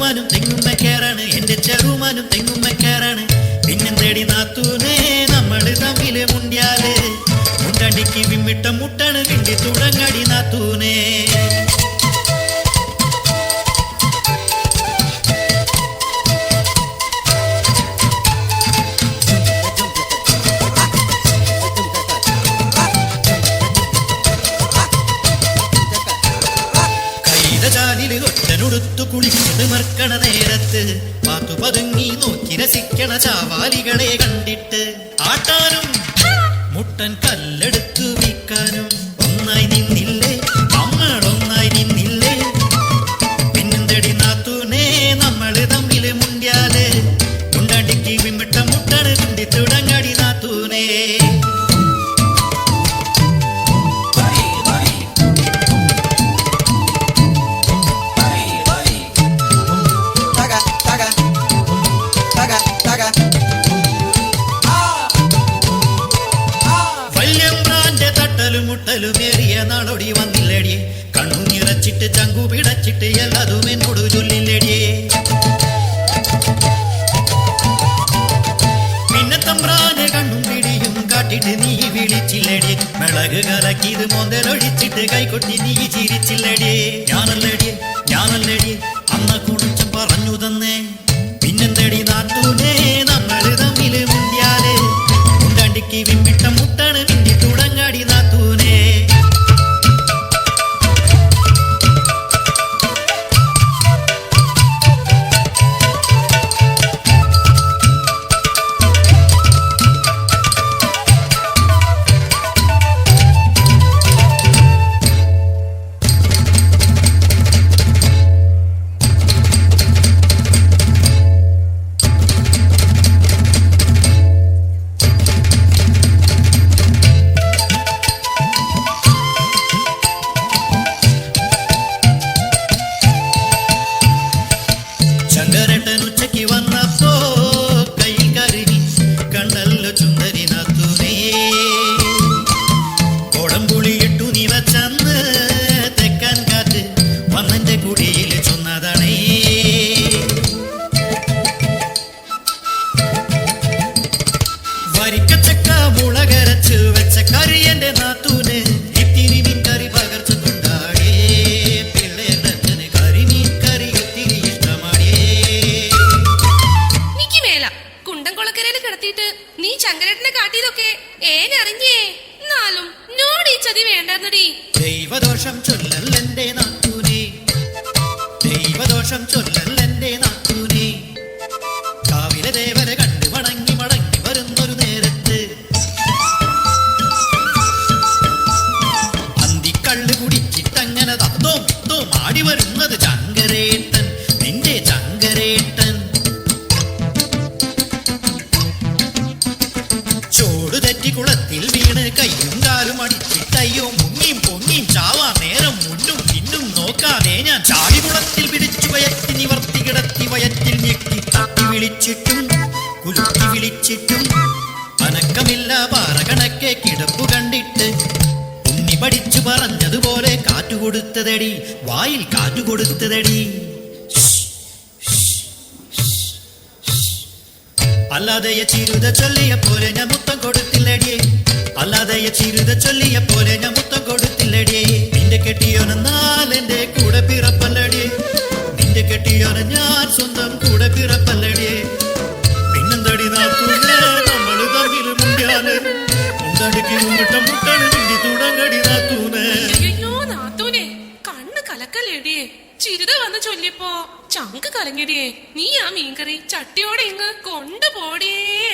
ചെറുമാനും തെങ്ങുമ്മക്കാരാണ്, എന്റെ ചെറുമാനും തെങ്ങുമ്മക്കാരാണ്. പിന്നെന്തേടി നാത്തൂനെ നമ്മള് തമ്മില് മുണ്ടിയാല് മുണ്ടടിക്ക് വിമ്മിട്ട മുട്ടാണ് വിണ്ടി തുടങ്ങടി നാത്തൂനെ. ഒറ്റനുടുത്തു കുളിച്ചത് മർക്കണ നേരത്ത് പാത്തു പതുങ്ങി നോക്കി രസിക്കണ ചാവാലികളെ കണ്ടിട്ട് ആട്ടാനും മുട്ടൻ കല്ലെടുത്തു വിൽക്കാനും ഒന്നായി നിന്നില്ലേ നമ്മളൊന്നായി നിന്നില്ലേ. പിന്നെന്തടി നാത്തൂനെ നമ്മള് തമ്മില് മുണ്ടിയാല് മുണ്ടടിക്ക് വിമ്മിട്ട മുട്ടാണ് കുണ്ടി തുടങ്ങടി നാത്തൂനെ. മുട്ടലുമേറിയ നാടോടി വന്നില്ലടിയെ, കണ്ണു നിറച്ചിട്ട് ചങ്കു പിടച്ചിട്ട് എല്ലാതും എന്നോട് ചൊല്ലില്ലടിയെ. പിന്നെ തമ്പ്രാനെ കണ്ണും പിടിയും കാട്ടിട്ട് നീ വിളിച്ചില്ലടിയെ, മിളക് കലക്കിയത് മോന്തലൊഴിച്ചിട്ട് കൈകൊട്ടി നീ ചിരിച്ചില്ലടിയെ. ഞാനല്ലടിയെ അന്ന കുണിച്ചും പറഞ്ഞു തന്നേ. പിന്നെന്തടി നാത്തൂനെ നമ്മള് തമ്മില് മുണ്ടിയാല് മുണ്ടടിക്ക് വിമ്മിട്ട മുട്ടാണ് വിണ്ടി തുടങ്ങാടി നാത്തൂനെ. ഉച്ചയ്ക്ക് വന്നപ്പോ കയ്യിൽ കരുകി കണ്ടല്ലോ ചുന്ദരി നാത്തൂനെ. കോടംപുളിയിട്ടു നീ വച്ചന്ന് തെക്കാൻ കാറ്റ് വന്നെന്റെ കുടിയിൽ ചൊന്നതാണേ. വരിക്കച്ചക്ക മുളകരച്ച് വെച്ച കറി എന്റെ നാത്തൂന് ഇത്തിരി മീൻ കറി പകർച്ച കൊണ്ടാടേ. പിള്ളേരുടെ കറി മീൻ കറി ഒത്തിരി നീ ചങ്കരേട്ടനെ കാട്ടിയതൊക്കെ ഏനറിഞ്ഞേ. എന്നാലും നോട് ഈ ചതി വേണ്ടെന്നടി. ദൈവദോഷം ചൊല്ലല്ലെന്റെ നാത്തൂനെ, ദൈവദോഷം ചൊല്ലല്ലെന്റെ നാത്തൂനെ. കാവിലെ ദേവരെ കണ്ട് മടങ്ങി മടങ്ങി വരുന്നൊരു നേരത്ത് അന്തിക്കള്ള് കുടിച്ചിട്ടങ്ങനെ തത്തോ മുത്തോ മാടി വരുന്നത് ചങ്കരേട്ടൻ, നിന്റെ ചങ്കരേട്ടൻ. ചോട് തെറ്റി കുളത്തിൽ വീണ് കയ്യും കാലും അടിച്ചിട്ടയ്യോ മുങ്ങിയും പൊങ്ങിയും ചാവാ നേരം മുന്നും പിന്നും നോക്കാതെ ഞാൻ ചാടി കുളത്തിൽ പിടിച്ചു വയറ്റി നിവർത്തി കിടത്തി വയറ്റിൽ ഞെക്കി തട്ടി വിളിച്ചിട്ടും കുലുക്കി വിളിച്ചിട്ടും അനക്കമില്ല പാറ കണക്കെ കിടപ്പു കണ്ടിട്ട് ഉണ്ണി പഠിച്ചു പറഞ്ഞതുപോലെ കാറ്റുകൊടുത്തതടി, വായിൽ കാറ്റുകൊടുത്തതടി. അല്ലാതെയ ചിരുത ചൊല്ലിയ പോലെ ഞാൻ മുത്തം കൊടുത്തില്ലടിയേ, അല്ലാതെയ ചിരുത ചൊല്ലിയ പോലെ ഞാൻ മുത്തം കൊടുത്തില്ലടിയേ. നിന്റെ കെട്ടിയോനെന്നാൽ എന്റെ കൂടെ പിറപ്പല്ലടിയേ, നിന്റെ കെട്ടിയോനെ ഞാൻ സ്വന്തം കൂടെ പിറപ്പല്ലടിയേ. പിന്നെന്തടി നാത്തൂനെ നമ്മള് തമ്മില് മുണ്ടിയാല് മുണ്ടടിക്ക് മുന്നിട്ട മുട്ടാണ് വിണ്ടി തുടങ്ങടി നാത്തൂനെ. നാത്തൂനെ കണ്ണ് കലക്കല്ലേടിയേ, ചിരുത വന്ന് ചൊല്ലിയപ്പോ ചങ്ക് കലങ്ങിടിയേ. നീ ആ മീൻകറി ചട്ടിയോടെ ഇങ്ങ് കൊണ്ടുപോടിയേ.